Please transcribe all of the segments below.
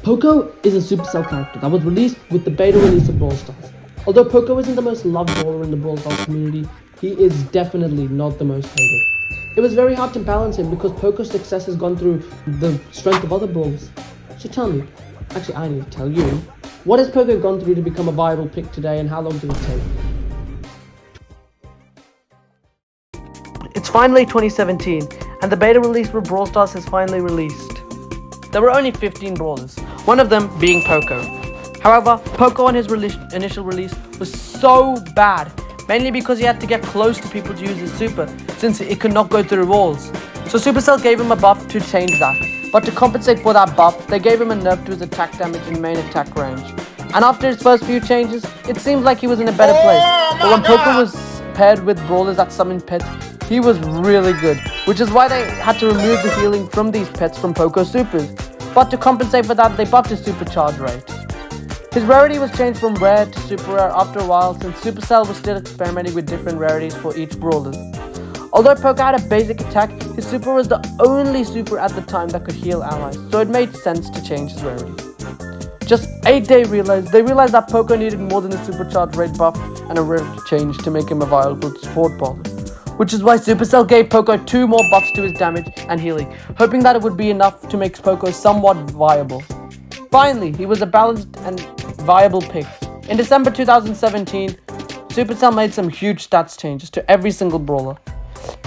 Poco is a Supercell character that was released with the beta release of Brawl Stars. Although Poco isn't the most loved brawler in the Brawl Stars community, he is definitely not the most hated. It was very hard to balance him because Poco's success has gone through the strength of other brawlers. So tell me, actually I need to tell you, what has Poco gone through to become a viable pick today and how long did it take? It's finally 2017 and the beta release for Brawl Stars has finally released. There were only 15 brawlers, one of them being Poco. However, Poco on his initial release was so bad, mainly because he had to get close to people to use his super, since it could not go through walls. So Supercell gave him a buff to change that, but to compensate for that buff, they gave him a nerf to his attack damage and main attack range. And after his first few changes, it seemed like he was in a better place, but when Poco was paired with brawlers that summoned pets, he was really good, which is why they had to remove the healing from these pets from Poco's supers. But to compensate for that, they buffed his supercharge rate. His rarity was changed from rare to super rare after a while, since Supercell was still experimenting with different rarities for each brawler. Although Poco had a basic attack, his super was the only super at the time that could heal allies, so it made sense to change his rarity. Just 8 days they realized that Poco needed more than a supercharge rate buff and a rarity change to make him a viable support brawler. Which is why Supercell gave Poco 2 more buffs to his damage and healing, hoping that it would be enough to make Poco somewhat viable. Finally, he was a balanced and viable pick. In December 2017, Supercell made some huge stats changes to every single brawler.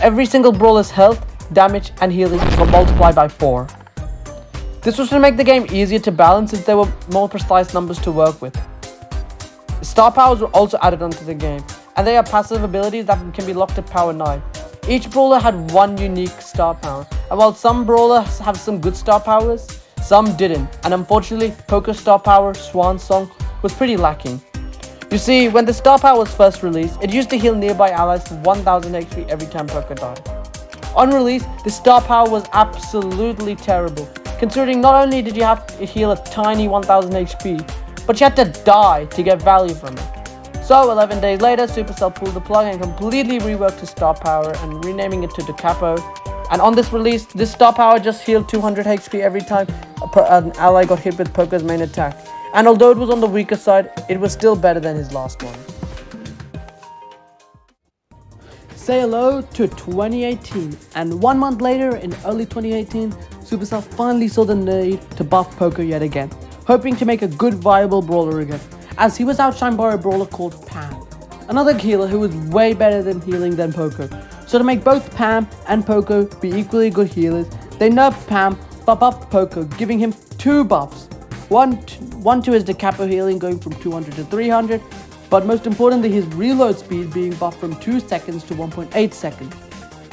Every single brawler's health, damage and healing were multiplied by 4. This was to make the game easier to balance since there were more precise numbers to work with. Star powers were also added onto the game, and they are passive abilities that can be locked at power 9. Each brawler had one unique star power, and while some brawlers have some good star powers, some didn't, and unfortunately Poco's star power, Swan Song, was pretty lacking. You see, when the star power was first released, it used to heal nearby allies for 1000 HP every time Poco died. On release, the star power was absolutely terrible, considering not only did you have to heal a tiny 1000 HP, but you had to die to get value from it. So 11 days later, Supercell pulled the plug and completely reworked his star power and renaming it to the Capo. And on this release, this star power just healed 200 HP every time an ally got hit with Poco's main attack. And although it was on the weaker side, it was still better than his last one. Say hello to 2018, and 1 month later, in early 2018, Supercell finally saw the need to buff Poco yet again, hoping to make a good viable brawler again, as he was outshined by a brawler called Pam, another healer who was way better than healing than Poco. So to make both Pam and Poco be equally good healers, they nerfed Pam but buffed Poco, giving him 2 buffs. One to his decapo healing going from 200 to 300, but most importantly his reload speed being buffed from 2 seconds to 1.8 seconds.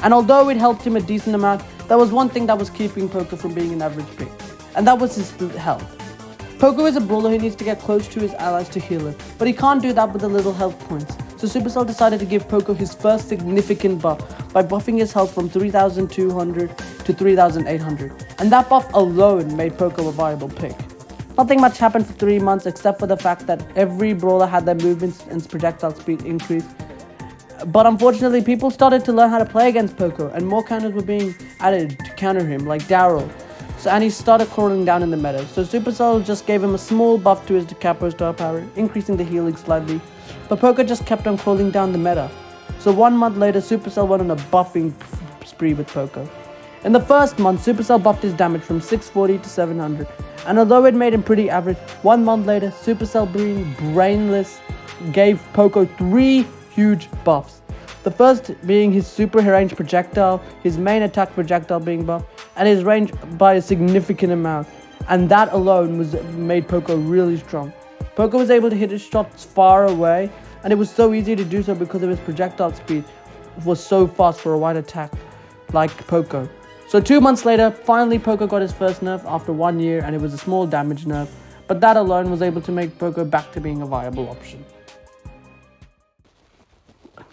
And although it helped him a decent amount, there was one thing that was keeping Poco from being an average pick, and that was his health. Poco is a brawler who needs to get close to his allies to heal him, but he can't do that with the little health points. So Supercell decided to give Poco his first significant buff by buffing his health from 3200 to 3800, and that buff alone made Poco a viable pick. Nothing much happened for 3 months except for the fact that every brawler had their movements and projectile speed increased. But unfortunately, people started to learn how to play against Poco, and more counters were being added to counter him, like Daryl. And he started crawling down in the meta. So Supercell just gave him a small buff to his decapo star power, increasing the healing slightly. But Poco just kept on crawling down the meta. So 1 month later, Supercell went on a buffing spree with Poco. In the first month, Supercell buffed his damage from 640 to 700. And although it made him pretty average, 1 month later, Supercell being brainless gave Poco 3 huge buffs. The first being his super range projectile, his main attack projectile being buffed, and his range by a significant amount. And that alone made Poco really strong. Poco was able to hit his shots far away, and it was so easy to do so because of his projectile speed was so fast for a wide attack like Poco. So 2 months later, finally Poco got his first nerf after 1 year, and it was a small damage nerf, but that alone was able to make Poco back to being a viable option.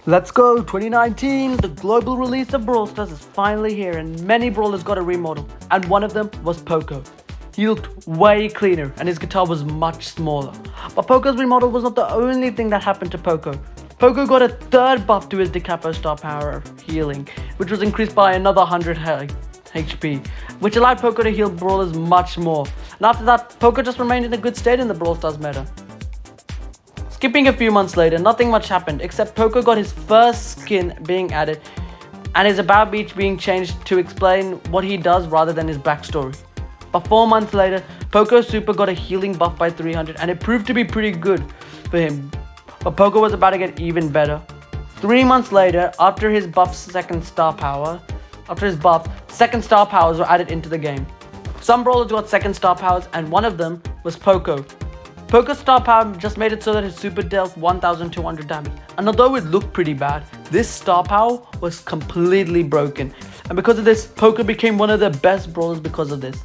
Let's go! 2019, the global release of Brawl Stars is finally here, and many brawlers got a remodel, and one of them was Poco. He looked way cleaner, and his guitar was much smaller. But Poco's remodel was not the only thing that happened to Poco. Poco got a 3rd buff to his decapo star power healing, which was increased by another 100 HP, which allowed Poco to heal brawlers much more. And after that, Poco just remained in a good state in the Brawl Stars meta. Skipping a few months later, nothing much happened except Poco got his first skin being added and his about beach being changed to explain what he does rather than his backstory. But 4 months later, Poco's super got a healing buff by 300 and it proved to be pretty good for him. But Poco was about to get even better. 3 months later, after his second star powers were added into the game. Some brawlers got second star powers and one of them was Poco. Poco's star power just made it so that his super dealt 1200 damage. And although it looked pretty bad, this star power was completely broken. And because of this, Poco became one of the best brawlers because of this.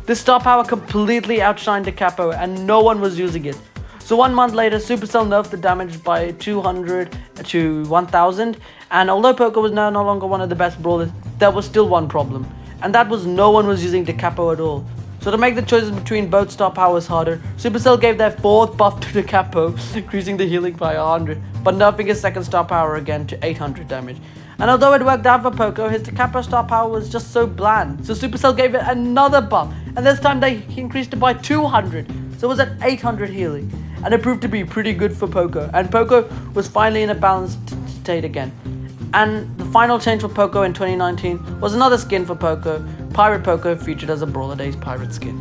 This star power completely outshined the Capo and no one was using it. So 1 month later, Supercell nerfed the damage by 200 to 1000. And although Poco was now no longer one of the best brawlers, there was still one problem. And that was no one was using the Capo at all. So to make the choices between both star powers harder, Supercell gave their 4th buff to the Capo, increasing the healing by 100, but nerfing his second star power again to 800 damage. And although it worked out for Poco, his Capo star power was just so bland. So Supercell gave it another buff, and this time they increased it by 200, so it was at 800 healing. And it proved to be pretty good for Poco, and Poco was finally in a balanced state again. And the final change for Poco in 2019 was another skin for Poco. Pirate Poco featured as a Brawler Days pirate skin.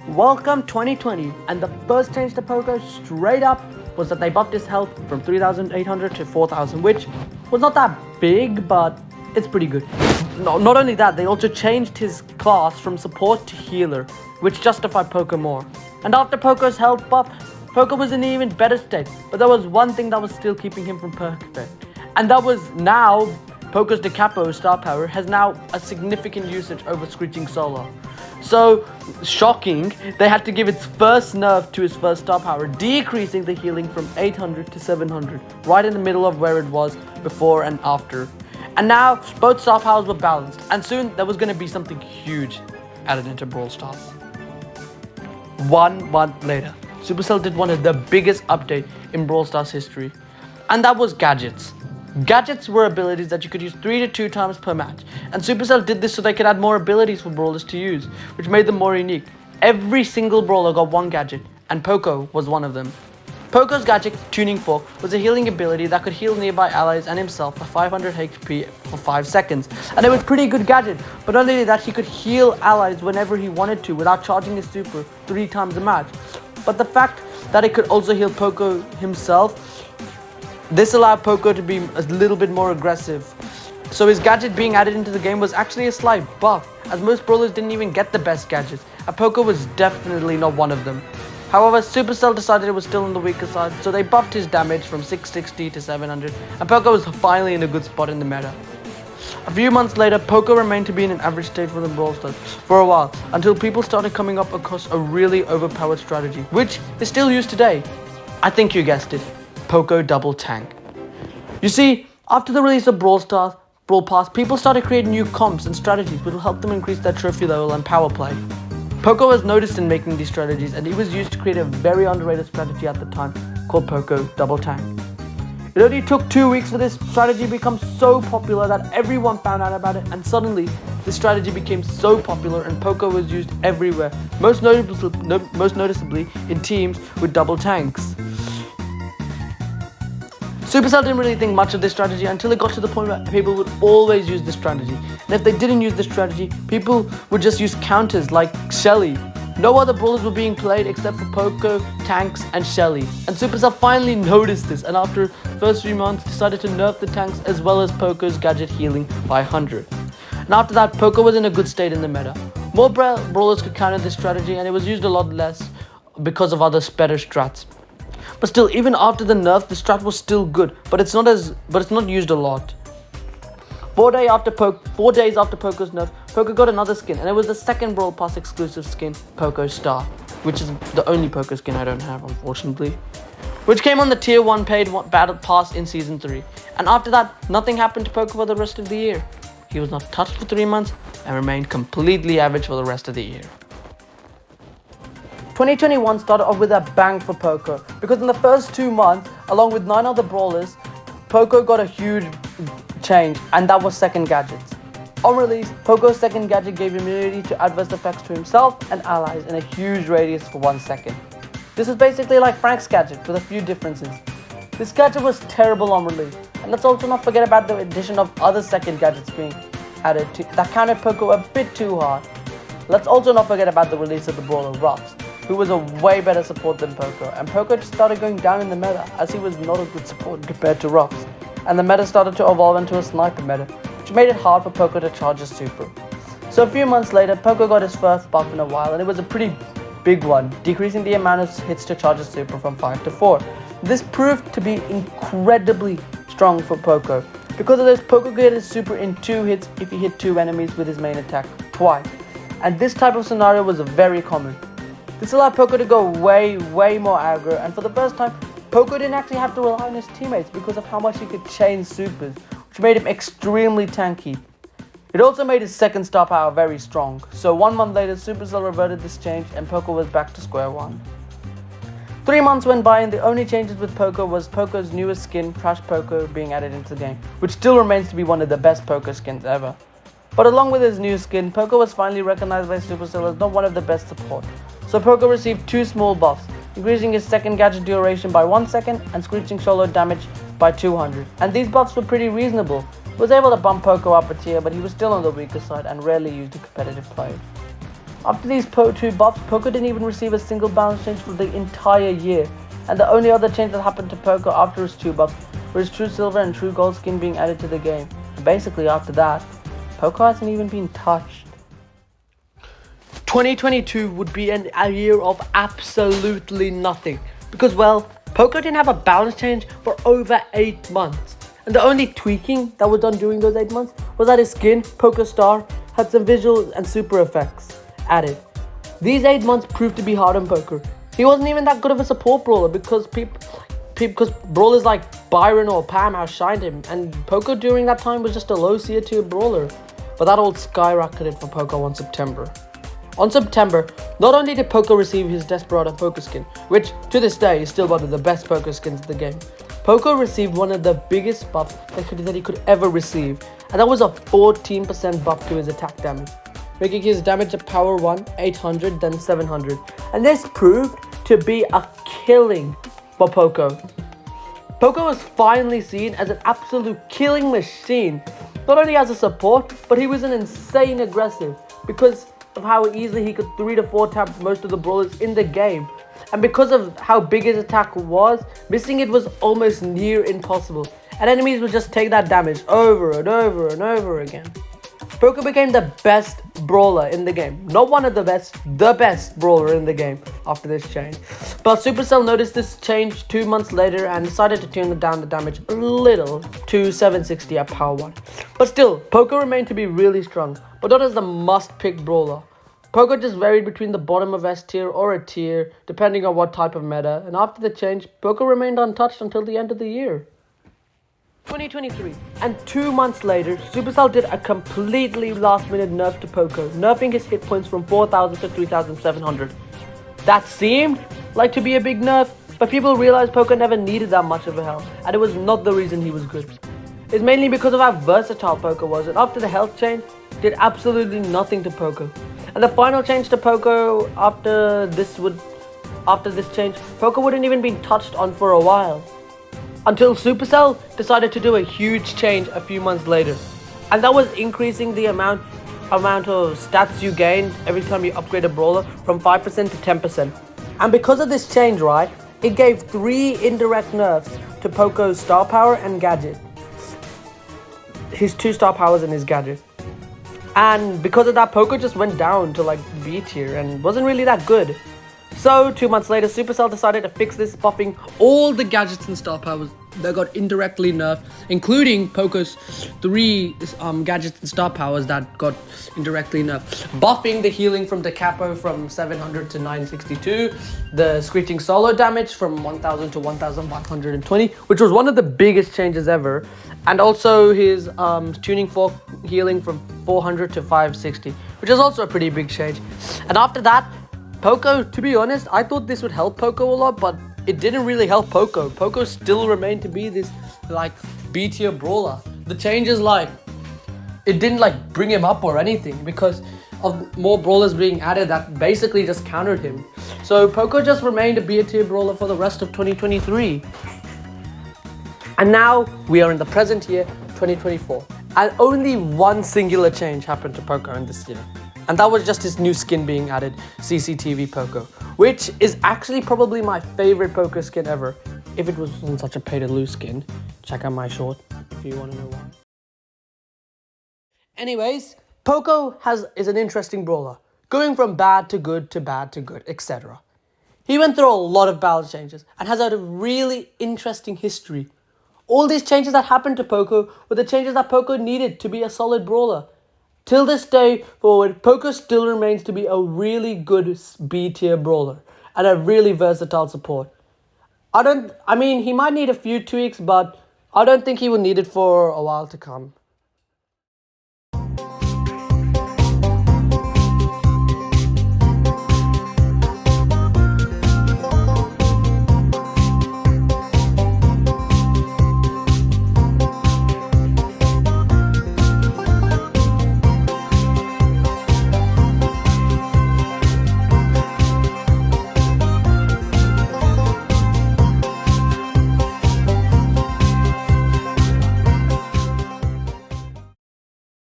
Welcome 2020, and the first change to Poco straight up was that they buffed his health from 3800 to 4000, which was not that big, but it's pretty good. No, not only that, they also changed his class from support to healer, which justified Poco more. And after Poco's health buff, Poco was in an even better state, but there was one thing that was still keeping him from perfect. And that was now, Poco's Capo star power has now a significant usage over Screeching Solo. So, shocking, they had to give its first nerf to his first star power, decreasing the healing from 800 to 700, right in the middle of where it was before and after. And now, both star powers were balanced, and soon there was going to be something huge added into Brawl Stars. 1 month later, Supercell did one of the biggest updates in Brawl Stars history, and that was gadgets. Gadgets were abilities that you could use 3 to 2 times per match, and Supercell did this so they could add more abilities for brawlers to use, which made them more unique. Every single brawler got one gadget, and Poco was one of them. Poco's gadget, Tuning Fork, was a healing ability that could heal nearby allies and himself for 500 HP for 5 seconds. And it was a pretty good gadget, but not only that, he could heal allies whenever he wanted to without charging his super 3 times a match. But the fact that it could also heal Poco himself, this allowed Poco to be a little bit more aggressive. So his gadget being added into the game was actually a slight buff, as most brawlers didn't even get the best gadgets, and Poco was definitely not one of them. However, Supercell decided it was still on the weaker side, so they buffed his damage from 660 to 700, and Poco was finally in a good spot in the meta. A few months later, Poco remained to be in an average state for the Brawl Stars for a while, until people started coming up across a really overpowered strategy, which is still used today. I think you guessed it, Poco Double Tank. You see, after the release of Brawl Stars, Brawl Pass, people started creating new comps and strategies which will help them increase their trophy level and power play. Poco was noticed in making these strategies, and he was used to create a very underrated strategy at the time called Poco Double Tank. It only took 2 weeks for this strategy to become so popular that everyone found out about it, and suddenly this strategy became so popular and Poco was used everywhere, most noticeably in teams with double tanks. Supercell didn't really think much of this strategy until it got to the point where people would always use this strategy. And if they didn't use this strategy, people would just use counters like Shelly. No other brawlers were being played except for Poco, Tanks, and Shelly. And Supercell finally noticed this, and after the first 3 months decided to nerf the Tanks as well as Poco's gadget healing by 100. And after that, Poco was in a good state in the meta. More brawlers could counter this strategy, and it was used a lot less because of other better strats. But still, even after the nerf, the strat was still good, but it's not used a lot. 4 days after Poco's nerf, Poco got another skin, and it was the second Brawl Pass exclusive skin, Poco Star, which is the only Poco skin I don't have, unfortunately, which came on the Tier 1 paid Battle Pass in Season 3. And after that, nothing happened to Poco for the rest of the year. He was not touched for 3 months and remained completely average for the rest of the year. 2021 started off with a bang for Poco, because in the first 2 months, along with 9 other brawlers, Poco got a huge change, and that was second gadgets. On release, Poco's second gadget gave immunity to adverse effects to himself and allies in a huge radius for 1 second. This is basically like Frank's gadget with a few differences. This gadget was terrible on release, and let's also not forget about the addition of other second gadgets being added that countered Poco a bit too hard. Let's also not forget about the release of the brawler Ruffs, who was a way better support than Poco, and Poco just started going down in the meta as he was not a good support compared to Ruffs, and the meta started to evolve into a sniper meta, which made it hard for Poco to charge his super. So a few months later, Poco got his first buff in a while, and it was a pretty big one, decreasing the amount of hits to charge his super from 5 to 4. This proved to be incredibly strong for Poco. Because of this, Poco could get his super in 2 hits if he hit 2 enemies with his main attack twice. And this type of scenario was very common. This allowed Poco to go way more aggro, and for the first time, Poco didn't actually have to rely on his teammates because of how much he could chain supers, which made him extremely tanky. It also made his second star power very strong, so 1 month later, Supercell reverted this change and Poco was back to square one. 3 months went by and the only changes with Poco was Poco's newest skin, Trash Poco, being added into the game, which still remains to be one of the best Poco skins ever. But along with his new skin, Poco was finally recognized by Supercell as not one of the best support, so Poco received 2 small buffs, increasing his second gadget duration by 1 second and screeching solo damage by 200, and these buffs were pretty reasonable. He was able to bump Poco up a tier, but he was still on the weaker side and rarely used in competitive play. After these 2 buffs, Poco didn't even receive a single balance change for the entire year, and the only other change that happened to Poco after his 2 buffs were his True Silver and True Gold skin being added to the game. And basically after that, Poco hasn't even been touched. 2022 would be a year of absolutely nothing, because well, Poco didn't have a balance change for over 8 months. And the only tweaking that was done during those 8 months was that his skin, Poco Star, had some visuals and super effects added. These 8 months proved to be hard on Poco. He wasn't even that good of a support brawler because brawlers like Byron or Pam outshined him, and Poco during that time was just a low tier brawler. But that all skyrocketed for Poco on September. On September, not only did Poco receive his Desperado Poco skin, which to this day is still one of the best Poco skins in the game, Poco received one of the biggest buffs that he could ever receive, and that was a 14% buff to his attack damage, making his damage at power 1 800 then 700, and this proved to be a killing for Poco. Poco was finally seen as an absolute killing machine, not only as a support, but he was an insane aggressive because of how easily he could 3 to 4 tap most of the brawlers in the game. And because of how big his attack was, missing it was almost near impossible, and enemies would just take that damage over and over and over again. Poco became the best brawler in the game. Not one of the best brawler in the game after this change. But Supercell noticed this change 2 months later and decided to tune down the damage a little to 760 at power 1. But still, Poco remained to be really strong, but not as the must-pick brawler. Poco just varied between the bottom of S tier or a tier, depending on what type of meta, and after the change, Poco remained untouched until the end of the year. 2023, and 2 months later, Supercell did a completely last-minute nerf to Poco, nerfing his hit points from 4,000 to 3,700. That seemed like to be a big nerf, but people realized Poco never needed that much of a health, and it was not the reason he was good. It's mainly because of how versatile Poco was, and after the health change, did absolutely nothing to Poco. And the final change to Poco after this change, Poco wouldn't even been touched on for a while. Until Supercell decided to do a huge change a few months later. And that was increasing the amount of stats you gained every time you upgrade a brawler from 5% to 10%. And because of this change, right, it gave 3 indirect nerfs to Poco's star power and gadget. His 2 star powers and his gadget. And because of that, Poco just went down to like B tier and wasn't really that good. So 2 months later, Supercell decided to fix this, buffing all the gadgets and star powers that got indirectly nerfed, including Poco's 3 gadgets and star powers that got indirectly nerfed. Buffing the healing from the Capo from 700 to 962, the screeching solo damage from 1000 to 1520, which was one of the biggest changes ever, and also his tuning fork healing from 400 to 560, which is also a pretty big change. And after that, Poco, to be honest, I thought this would help Poco a lot, but it didn't really help Poco. Poco still remained to be this like B tier brawler. The changes like it didn't like bring him up or anything because of more brawlers being added that basically just countered him. So Poco just remained a B tier brawler for the rest of 2023. And now we are in the present year, 2024. And only one singular change happened to Poco in this year. And that was just his new skin being added, CCTV Poco, which is actually probably my favorite Poco skin ever. If it wasn't such a pay-to-lose skin. Check out my short if you want to know why. Anyways, Poco is an interesting brawler, going from bad to good, etc. He went through a lot of balance changes and has had a really interesting history. All these changes that happened to Poco were the changes that Poco needed to be a solid brawler. Till this day forward, Poco still remains to be a really good B tier brawler and a really versatile support. I mean, he might need a few tweaks, but I don't think he will need it for a while to come.